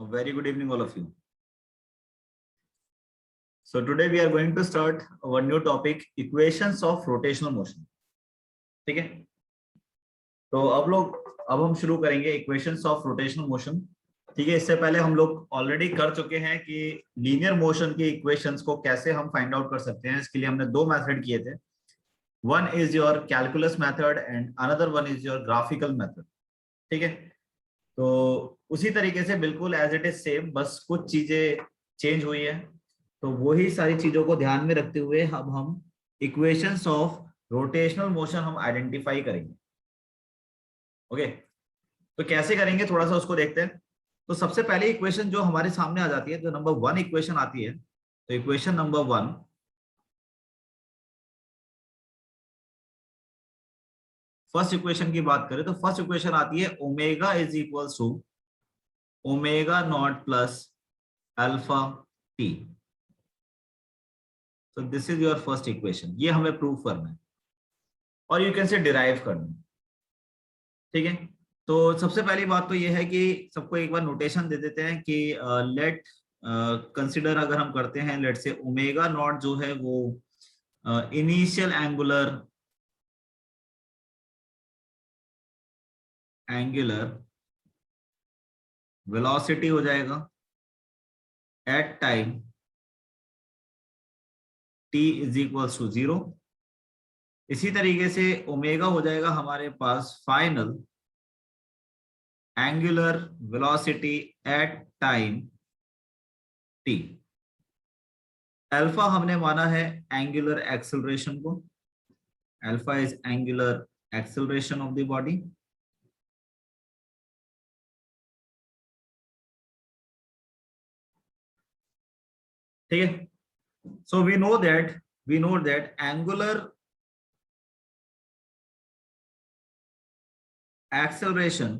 A very good evening, all of you. So today we are going to start our new topic, equations of rotational motion. ठीक है, तो अब हम शुरू करेंगे इक्वेशंस ऑफ रोटेशनल मोशन. ठीक है, इससे पहले हम लोग ऑलरेडी कर चुके हैं कि लीनियर मोशन की इक्वेशंस को कैसे हम फाइंड आउट कर सकते हैं. इसके लिए हमने दो मेथड किए थे. One is your calculus method and another one is your graphical method. ठीक है, तो उसी तरीके से बिल्कुल एज इट इज सेम, बस कुछ चीजें चेंज हुई है. तो वही सारी चीजों को ध्यान में रखते हुए अब हम इक्वेशंस ऑफ रोटेशनल मोशन हम आइडेंटिफाई करेंगे. ओके, तो कैसे करेंगे थोड़ा सा उसको देखते हैं. तो सबसे पहले इक्वेशन जो हमारे सामने आ जाती है, जो नंबर 1 इक्वेशन आती है, तो इक्वेशन नंबर 1, फर्स्ट इक्वेशन की बात करें तो फर्स्ट इक्वेशन आती है omega is equals to omega not plus alpha t. तो this is your first equation. ये हमें प्रूव करना है और यू कैन से डिराइव करना है. ठीक है, तो सबसे पहली बात तो ये है कि सबको एक बार नोटेशन दे देते हैं कि लेट कंसिडर, अगर हम करते हैं लेट से ओमेगा नॉट जो है वो इनिशियल एंगुलर वेलोसिटी हो जाएगा at time t is equals to 0. इसी तरीके से ओमेगा हो जाएगा हमारे पास final angular velocity at time t. Alpha हमने माना है एंगुलर एक्सेलरेशन को. Alpha is angular acceleration of the body. ठीक है, so we know that angular acceleration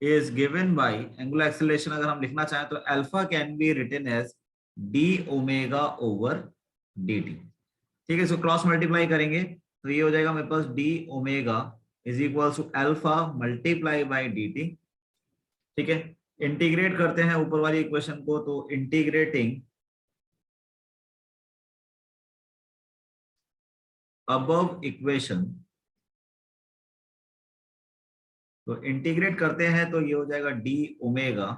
is given by angular acceleration. अगर हम लिखना चाहें तो alpha can be written as d omega over dt. ठीक है, सो क्रॉस मल्टीप्लाई करेंगे तो ये हो जाएगा मेरे पास d omega is equal to alpha multiply by dt. ठीक है, इंटीग्रेट करते हैं ऊपर वाली इक्वेशन को, तो इंटीग्रेटिंग above इक्वेशन, तो इंटीग्रेट करते हैं तो ये हो जाएगा d omega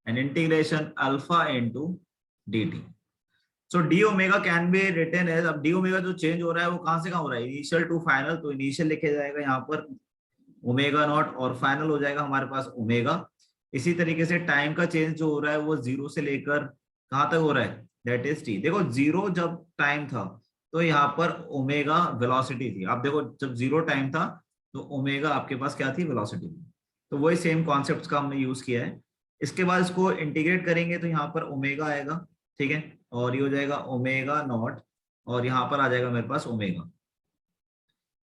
and integration alpha into dt. So d omega can be written as, अब डी ओमेगा जो चेंज हो रहा है वो कहां से कहां हो रहा है, इनिशियल टू फाइनल, तो इनिशियल लिखे जाएगा यहाँ पर ओमेगा नॉट और फाइनल हो जाएगा हमारे पास ओमेगा. इसी तरीके से टाइम का चेंज जो हो रहा है वो 0 से लेकर कहां तक हो रहा है, दैट इज t. देखो 0 जब टाइम था तो यहाँ पर ओमेगा वेलोसिटी थी. आप देखो जब 0 टाइम था तो ओमेगा आपके पास क्या थी, वेलोसिटी थी. तो वही सेम कॉन्सेप्ट का हमने यूज किया है. इसके बाद इसको इंटीग्रेट करेंगे तो यहाँ पर ओमेगा आएगा. ठीक है, और ये हो जाएगा ओमेगा नॉट और यहाँ पर आ जाएगा मेरे पास ओमेगा.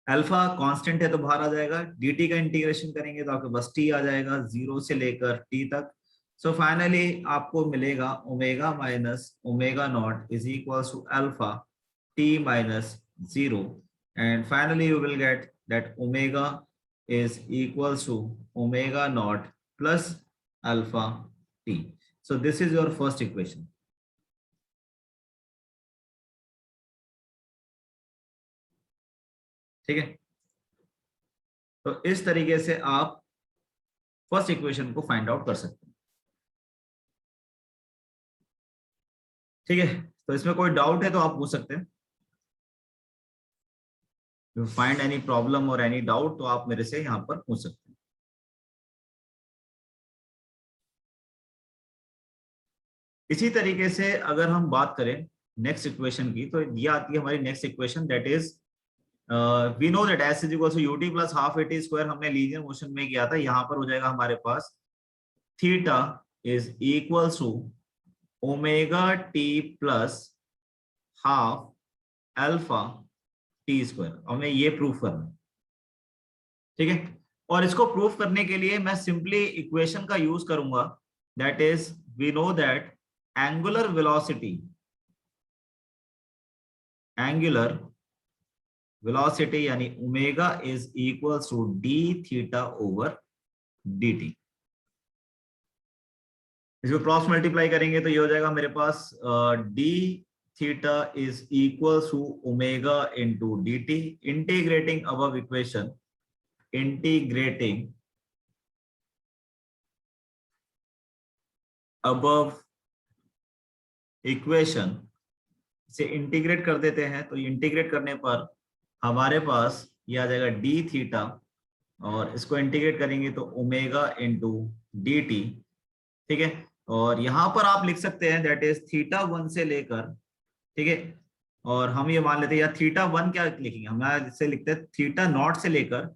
अल्फा कांस्टेंट है तो बाहर आ जाएगा. dt का इंटीग्रेशन करेंगे तो आपके पास t आ जाएगा 0 से लेकर t तक. सो फाइनली आपको मिलेगा omega minus omega naught is equal to alpha t minus 0 and finally you will get that omega is equals to omega naught plus alpha t. So this is your first equation. ठीक है, तो इस तरीके से आप first equation को find out कर सकते हैं. ठीक है, तो इसमें कोई डाउट है तो आप पूछ सकते हैं. यू फाइंड एनी प्रॉब्लम और एनी डाउट तो आप मेरे से यहाँ पर पूछ सकते हैं. इसी तरीके से अगर हम बात करें नेक्स्ट इक्वेशन की, तो ये आती है हमारी next equation, that is we know that s is equal to ut plus half at square. हमने लीनियर मोशन में किया था. यहाँ पर हो जाएगा हमारे पास theta is equal to omega t plus half alpha t square. हमें ये प्रूफ करना है. ठीक है, और इसको प्रूफ करने के लिए मैं सिंपली इक्वेशन का यूज करूंगा, that is we know that angular velocity यानी omega is equal to d theta over dt। इसको क्रॉस मल्टीप्लाई करेंगे तो ये हो जाएगा मेरे पास d theta is equal to omega into d t. Integrating above equation, integrating above equation से इंटीग्रेट कर देते हैं, तो इंटीग्रेट करने पर हमारे पास ये आ जाएगा डी थीटा, और इसको इंटीग्रेट करेंगे तो ओमेगा इंटू डी टी। ठीक है, और यहां पर आप लिख सकते हैं दैट इज थीटा 1 से लेकर, ठीक है, और हम ये मान लेते हैं या थीटा 1 क्या लिखेंगे, हम इससे लिखते हैं थीटा नॉट से लेकर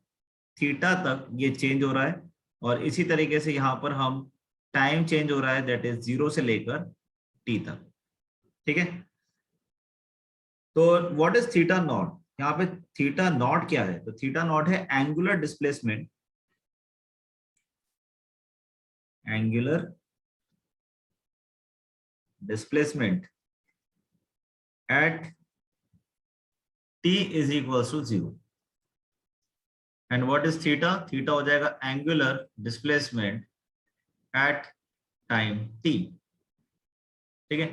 थीटा तक ये चेंज हो रहा है, और इसी तरीके से यहाँ पर हम टाइम चेंज हो रहा है दैट इज 0 से लेकर टी तक। ठीक है, तो व्हाट इज थीटा नॉट, यहाँ पे थीटा नॉट क्या है, तो थीटा नॉट है angular displacement, angular displacement at t is equal to 0। And what is theta, theta हो जाएगा angular displacement at time t। ठीक है,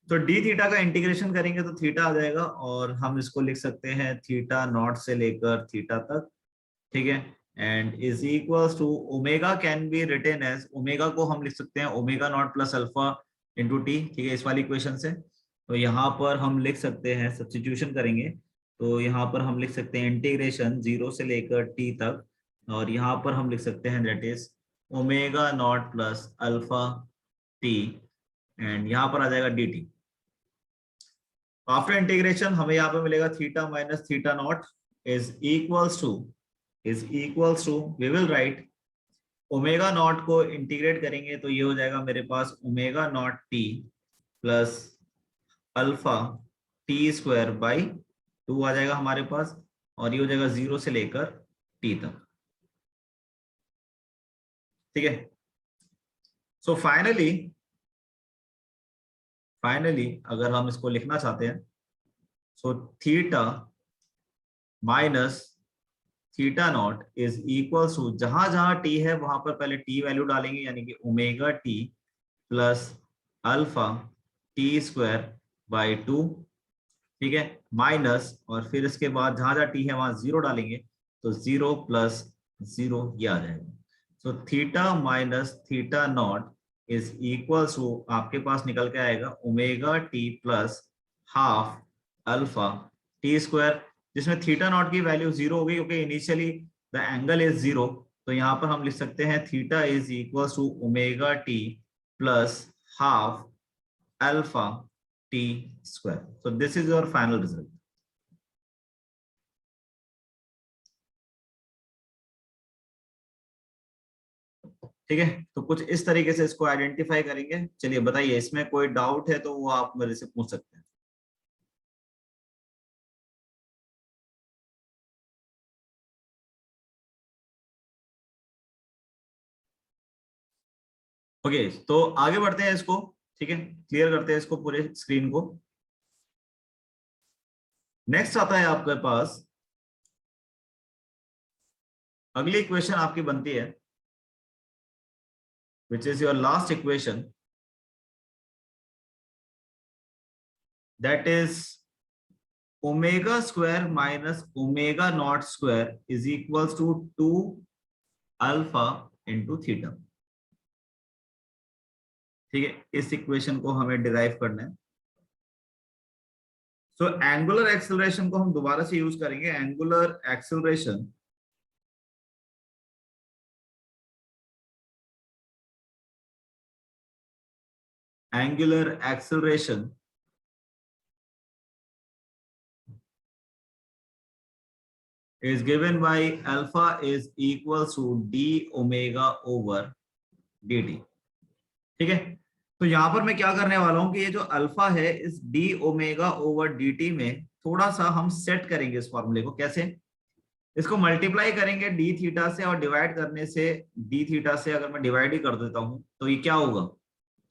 तो डी थीटा का इंटीग्रेशन करेंगे तो थीटा आ जाएगा, और हम इसको लिख सकते हैं थीटा नॉट से लेकर थीटा तक। ठीक है, and is equals to omega can be written as, omega को हम लिख सकते हैं omega not plus alpha into t. ठीक है, इस वाली इक्वेशन से, तो यहाँ पर हम लिख सकते हैं, सब्स्टिट्यूशन करेंगे तो यहाँ पर हम लिख सकते हैं इंटीग्रेशन 0 से लेकर टी तक, और यहाँ पर हम लिख सकते हैं that is omega naught plus alpha T, and यहाँ पर आ जाएगा डी टी। आफ्टर इंटीग्रेशन हमें यहाँ पे मिलेगा theta minus theta not is equals to we will write omega not को इंटीग्रेट करेंगे तो ये हो जाएगा मेरे पास omega not t plus alpha t square by 2 आ जाएगा हमारे पास, और ये हो जाएगा 0 से लेकर टी तक। ठीक है, सो फाइनली अगर हम इसको लिखना चाहते हैं, so theta minus theta not is equal to, जहां जहां टी है वहां पर पहले टी वैल्यू डालेंगे, यानी कि omega t plus alpha t square by 2। ठीक है, माइनस, और फिर इसके बाद जहां जहां टी है वहां 0 डालेंगे, तो 0 प्लस 0 ये आ जाएगा। So theta minus theta not is equal to, आपके पास निकल के आएगा omega t plus half alpha t square, जिसमें थीटा नॉट की वैल्यू 0 हो गई क्योंकि इनिशियली द एंगल इज 0, तो यहाँ पर हम लिख सकते हैं theta is equal to omega t plus half alpha t square. So this is your final result. ठीक है, तो कुछ इस तरीके से इसको आइडेंटिफाई करेंगे। चलिए बताइए, इसमें कोई डाउट है तो वो आप मेरे से पूछ सकते हैं। ओके, तो आगे बढ़ते हैं इसको। ठीक है, क्लियर करते हैं इसको पूरे स्क्रीन को। नेक्स्ट आता है आपके पास, अगली इक्वेशन आपकी बनती है which is your last equation, that is omega square minus omega naught square is equals to 2 alpha into theta। ठीक है, इस इक्वेशन को हमें डिराइव करना है। सो एंगुलर एक्सेलरेशन को हम दोबारा से यूज करेंगे। Angular acceleration is given by alpha is equals to d omega over dt। ठीक है, तो यहां पर मैं क्या करने वाला हूं कि ये जो अल्फा है इस d ओमेगा ओवर dt में थोड़ा सा हम सेट करेंगे इस फॉर्मूले को। कैसे, इसको मल्टीप्लाई करेंगे d थीटा से, और डिवाइड करने से d थीटा से अगर मैं डिवाइड ही कर देता हूं तो ये क्या होगा,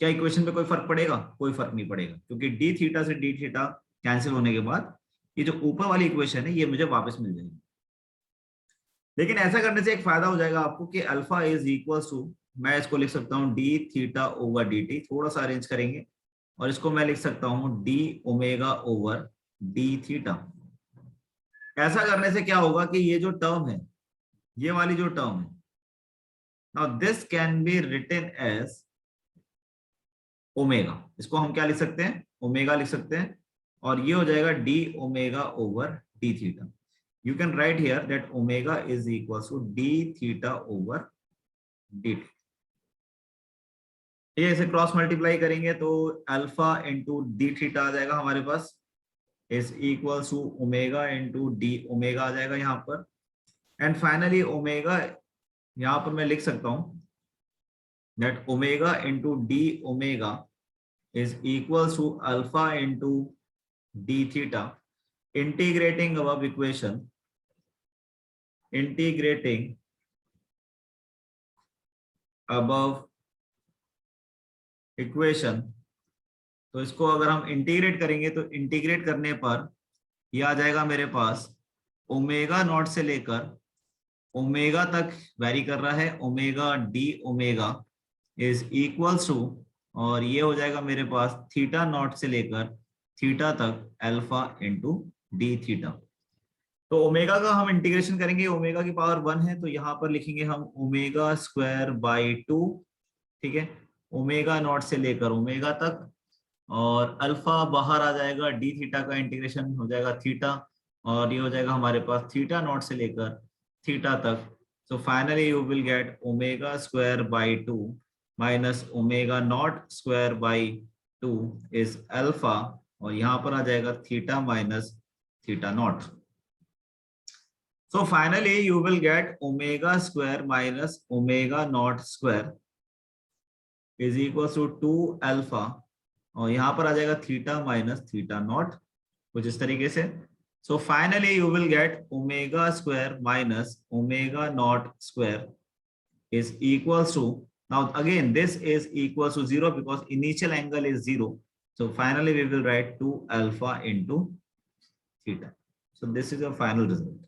क्या इक्वेशन पे कोई फर्क पड़ेगा? कोई फर्क नहीं पड़ेगा, क्योंकि d थीटा से d थीटा कैंसिल होने के बाद ये जो ऊपर वाली इक्वेशन है ये मुझे वापस मिल जाएगी। लेकिन ऐसा करने से एक फायदा हो जाएगा आपको कि अल्फा इज इक्वल टू, मैं इसको लिख सकता हूँ D theta over d T, थोड़ा सा अरेंज करेंगे, और इसको मैं लिख सकता हूँ D omega over d theta. ऐसा करने से क्या होगा कि ये जो टर्म है, ये वाली जो टर्म है, now this can be written as omega. इसको हम क्या लिख सकते हैं, ओमेगा लिख सकते हैं, और ये हो जाएगा d omega over d theta. You can write here that omega is equal to d theta over d t. ये ऐसे क्रॉस मल्टीप्लाई करेंगे तो अल्फा इंटू डी थीटा आ जाएगा हमारे पास, is equal to omega into d omega आ जाएगा यहाँ पर। एंड फाइनली ओमेगा यहाँ पर मैं लिख सकता हूं that omega into d omega is equals to alpha into d theta, integrating above equation, integrating above equation। तो इसको अगर हम इंटीग्रेट करेंगे तो इंटीग्रेट करने पर ये आ जाएगा मेरे पास ओमेगा नॉट से लेकर ओमेगा तक वैरी कर रहा है, omega d omega is equals to, और ये हो जाएगा मेरे पास थीटा नॉट से लेकर थीटा तक अल्फा इंटू डी थीटा। तो ओमेगा का हम इंटीग्रेशन करेंगे, ओमेगा की पावर 1 है तो यहाँ पर लिखेंगे हम ओमेगा स्क्वायर बाई 2, ठीक है, ओमेगा नॉट से लेकर ओमेगा तक, और अल्फा बाहर आ जाएगा, डी थीटा का इंटीग्रेशन हो जाएगा थीटा, और ये हो जाएगा हमारे पास थीटा नॉट से लेकर थीटा तक। So finally you will get omega square by 2 minus omega not square by 2 is alpha, और यहाँ पर आ जाएगा theta minus theta naught. So finally you will get omega square minus omega not square is equal to 2 alpha, और यहाँ पर आ जाएगा थीटा माइनस थीटा नॉट, कुछ इस तरीके से। सो finally you will get omega square minus omega not square is equals to, now again this is equals to 0 because initial angle is 0, so finally we will write 2 alpha into theta. So this is your final result.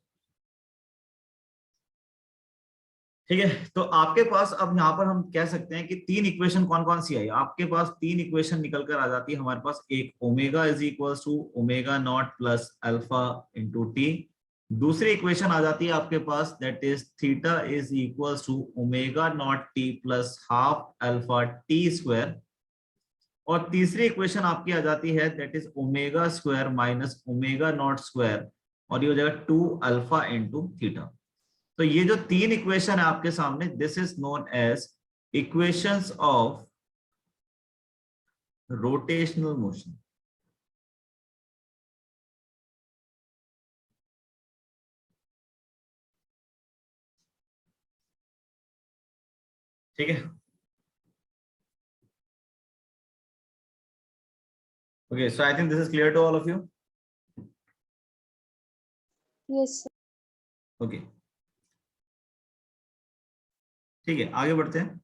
ठीक है, तो आपके पास अब यहाँ पर हम कह सकते हैं कि तीन इक्वेशन कौन कौन सी आई, आपके पास तीन इक्वेशन निकल कर आ जाती है हमारे पास। एक omega is equals to omega not plus alpha into t, दूसरी इक्वेशन आ जाती है आपके पास that is theta is equals to omega not t plus half alpha t square, और तीसरी इक्वेशन आपकी आ जाती है that is omega square minus omega not square, और ये हो जाएगा 2 अल्फा इंटू थीटा। तो ये जो तीन इक्वेशन है आपके सामने, this is known as equations of rotational motion. ठीक है, okay, so I think this is clear to all of you. Yes, sir. Okay, ठीक है, आगे बढ़ते हैं।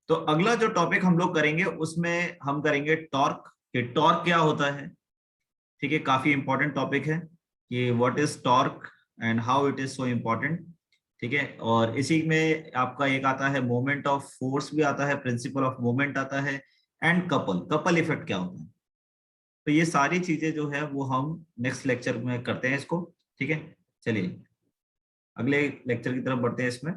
तो अगला जो टॉपिक हम लोग करेंगे उसमें हम करेंगे टॉर्क, कि टॉर्क क्या होता है। ठीक है, काफी इंपॉर्टेंट टॉपिक है कि what is torque and how it is so important. ठीक है, और इसी में आपका एक आता है मोमेंट ऑफ फोर्स भी आता है, प्रिंसिपल ऑफ मोमेंट आता है, एंड कपल इफेक्ट क्या होता है। तो ये सारी चीजें जो है वो हम नेक्स्ट लेक्चर में करते हैं इसको। ठीक है, चलिए अगले लेक्चर की तरफ बढ़ते हैं इसमें।